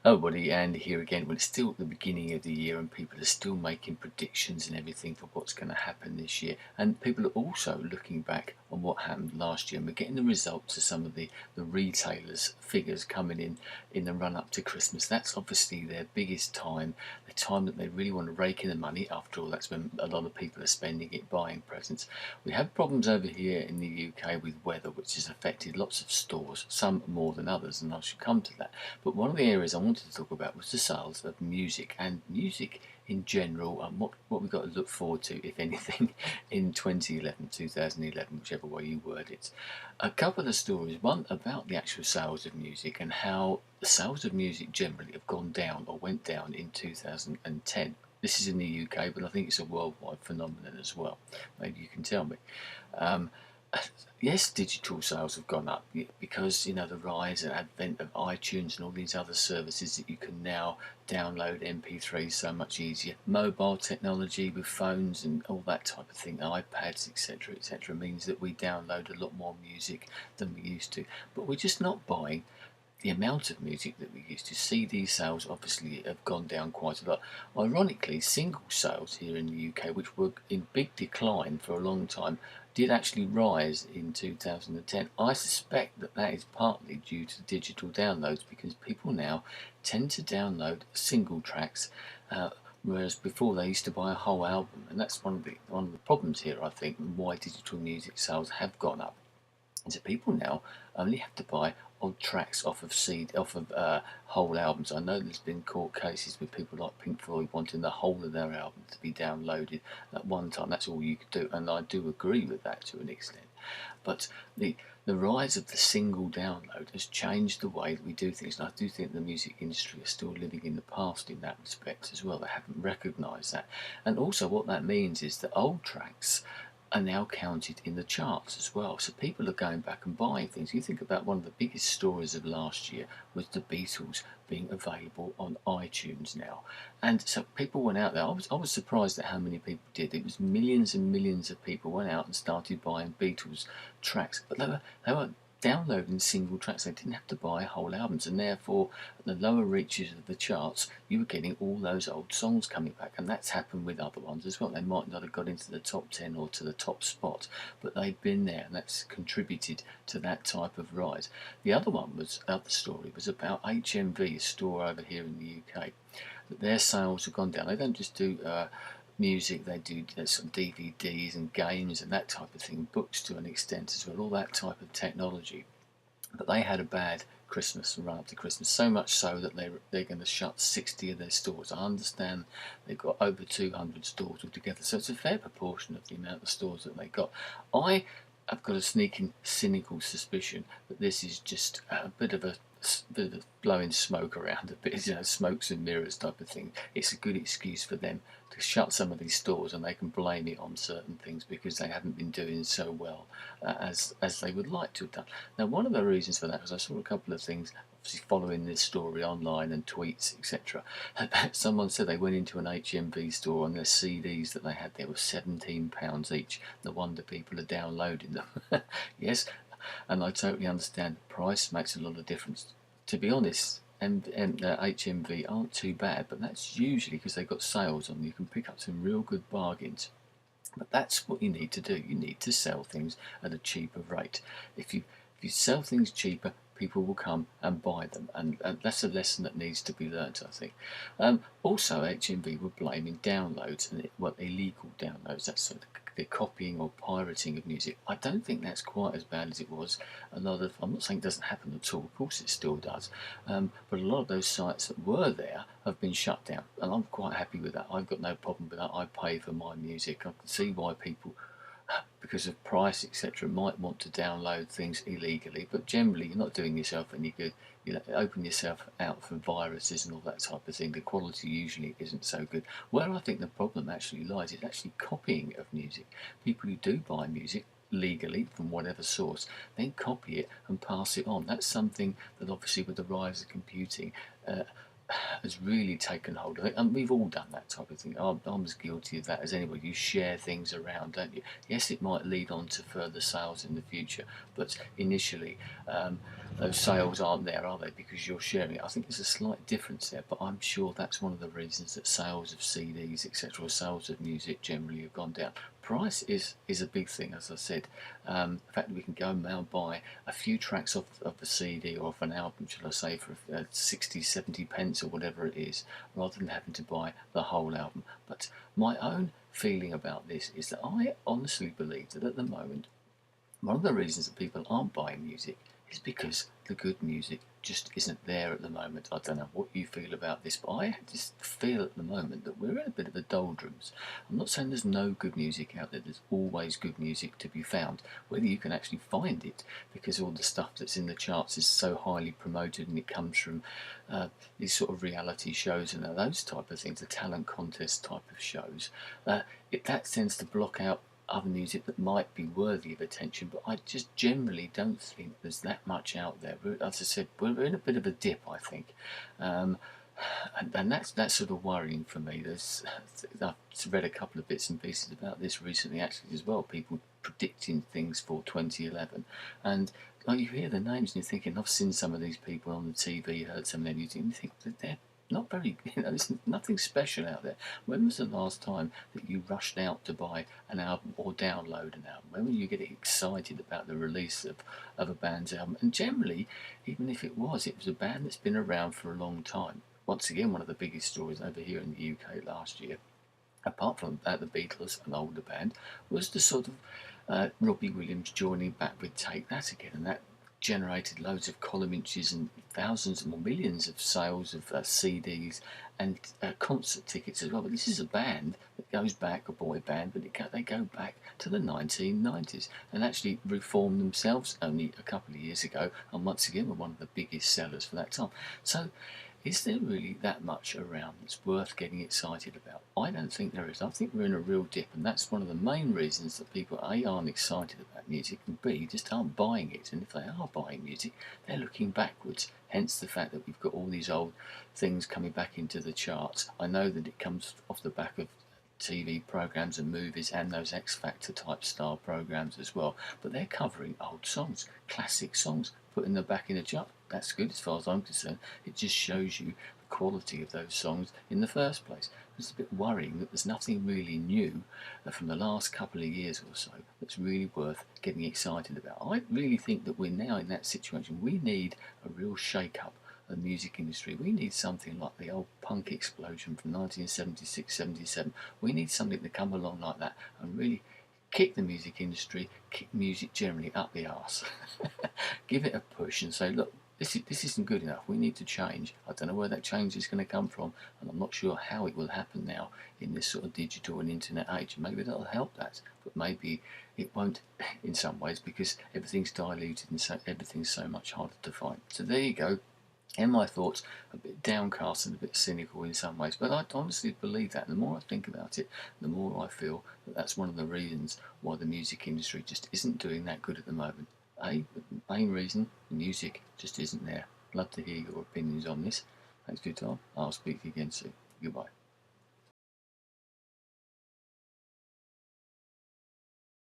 Oh, buddy, and here again. Well, it's still at the beginning of the year, and people are still making predictions and everything for what's going to happen this year. And people are also looking back on what happened last year, and we're getting the results of some of the retailers' figures coming in the run up to Christmas. That's obviously their biggest time, the time that they really want to rake in the money. After all, that's when a lot of people are spending it buying presents. We have problems over here in the UK with weather, which has affected lots of stores, some more than others, and I should come to that. But one of the areas I wanted to talk about was the sales of music and music in general, and what we've got to look forward to, if anything, in 2011, 2011, whichever way you word it. A couple of stories, one about the actual sales of music and how the sales of music generally have gone down or went down in 2010. This is in the UK, but I think it's a worldwide phenomenon as well. Maybe you can tell me. Um, yes, digital sales have gone up because the rise and advent of iTunes and all these other services that you can now download MP3s so much easier. Mobile technology with phones and all that type of thing, iPads, etc., means that we download a lot more music than we used to. But we're just not buying the amount of music that we used to. CD sales obviously have gone down quite a lot. Ironically, single sales here in the UK, which were in big decline for a long time, did actually rise in 2010. I suspect that that is partly due to digital downloads, because people now tend to download single tracks, whereas before they used to buy a whole album, and that's one of the problems here, I think, and why digital music sales have gone up. And so people now only have to buy odd tracks off of whole albums. I know there's been court cases with people like Pink Floyd wanting the whole of their album to be downloaded at one time. That's all you could do, and I do agree with that to an extent. But the rise of the single download has changed the way that we do things, and I do think the music industry is still living in the past in that respect as well. They haven't recognised that, and also what that means is that old tracks are now counted in the charts as well. So people are going back and buying things. You think about one of the biggest stories of last year was the Beatles being available on iTunes now. And so people went out there. I was surprised at how many people did. It was millions and millions of people went out and started buying Beatles tracks. But they were downloading single tracks. They didn't have to buy whole albums, and therefore at the lower reaches of the charts you were getting all those old songs coming back. And that's happened with other ones as well. They might not have got into the top 10 or to the top spot, but they've been there, and that's contributed to that type of rise. The other story was about HMV, a store over here in the UK, that their sales have gone down. They don't just do music, they do some DVDs and games and that type of thing, books to an extent as well, all that type of technology. But they had a bad Christmas and run up to Christmas, so much so that they're going to shut 60 of their stores. I understand they've got over 200 stores altogether, so it's a fair proportion of the amount of stores that they got. I've got a sneaking, cynical suspicion that this is just a bit of a blowing smoke around, a bit, smokes and mirrors type of thing. It's a good excuse for them to shut some of these stores, and they can blame it on certain things because they haven't been doing so well as they would like to have done. Now, one of the reasons for that was I saw a couple of things, obviously following this story online and tweets, etc. Someone said they went into an HMV store and their CDs that they had there were £17 each. No wonder people are downloading them. Yes, and I totally understand price makes a lot of difference. To be honest, HMV aren't too bad, but that's usually because they've got sales on. You can pick up some real good bargains. But that's what you need to do. You need to sell things at a cheaper rate. If you sell things cheaper, people will come and buy them, and that's a lesson that needs to be learnt, I think. Also, HMV were blaming downloads and illegal downloads. That's sort of the copying or pirating of music. I don't think that's quite as bad as it was. I'm not saying it doesn't happen at all. Of course, it still does. But a lot of those sites that were there have been shut down, and I'm quite happy with that. I've got no problem with that. I pay for my music. I can see why people, because of price, etc., might want to download things illegally, but generally you're not doing yourself any good. You open yourself out for viruses and all that type of thing. The quality usually isn't so good. Where I think the problem actually lies is actually copying of music. People who do buy music legally from whatever source then copy it and pass it on. That's something that obviously with the rise of computing, has really taken hold. I think, and we've all done that type of thing. I'm as guilty of that as anybody. You share things around, don't you? Yes, it might lead on to further sales in the future, but initially, those sales aren't there, are they? Because you're sharing it. I think there's a slight difference there, but I'm sure that's one of the reasons that sales of CDs, etc., or sales of music generally have gone down. Price is a big thing, as I said. The fact that we can go and now buy a few tracks of a CD or of an album, shall I say, for 60, 70 pence or whatever it is, rather than having to buy the whole album. But my own feeling about this is that I honestly believe that at the moment, one of the reasons that people aren't buying music is because the good music just isn't there at the moment. I don't know what you feel about this, but I just feel at the moment that we're in a bit of a doldrums. I'm not saying there's no good music out there. There's always good music to be found, whether you can actually find it, because all the stuff that's in the charts is so highly promoted and it comes from these sort of reality shows and those type of things, the talent contest type of shows. That tends to block out other music that might be worthy of attention, but I just generally don't think there's that much out there. As I said, we're in a bit of a dip, I think, um, and that's sort of worrying for me. I've read a couple of bits and pieces about this recently, actually, as well. People predicting things for 2011, and like, you hear the names and you're thinking, I've seen some of these people on the TV, heard some of their music, and you think that they're not very, there's nothing special out there. When was the last time that you rushed out to buy an album or download an album? When were you getting excited about the release of a band's album? And generally, even if it was a band that's been around for a long time. Once again, one of the biggest stories over here in the UK last year, apart from the Beatles, an older band, was the sort of Robbie Williams joining back with Take That Again, and that generated loads of column inches and thousands or millions of sales of CDs and concert tickets as well. But this is a band that goes back, a boy band, but they go back to the 1990s and actually reformed themselves only a couple of years ago, and once again were one of the biggest sellers for that time. So is there really that much around that's worth getting excited about? I don't think there is. I think we're in a real dip, and that's one of the main reasons that people A, aren't excited about music, and B, just aren't buying it. And if they are buying music, they're looking backwards. Hence the fact that we've got all these old things coming back into the charts. I know that it comes off the back of TV programs and movies and those X Factor type style programs as well, but they're covering old songs, classic songs, putting them back in the chart. That's good as far as I'm concerned. It just shows you the quality of those songs in the first place. It's a bit worrying that there's nothing really new from the last couple of years or so that's really worth getting excited about. I really think that we're now in that situation. We need a real shake-up of the music industry. We need something like the old punk explosion from 1976-77. We need something to come along like that and really kick the music industry, kick music generally up the arse. Give it a push and say, look, this isn't good enough. We need to change. I don't know where that change is going to come from, and I'm not sure how it will happen now in this sort of digital and internet age. Maybe that'll help that, but maybe it won't in some ways, because everything's diluted and so everything's so much harder to find. So there you go. And my thoughts, a bit downcast and a bit cynical in some ways, but I honestly believe that. And the more I think about it, the more I feel that that's one of the reasons why the music industry just isn't doing that good at the moment. The main reason, the music just isn't there. Love to hear your opinions on this. Thanks for your time. I'll speak to you again soon. Goodbye.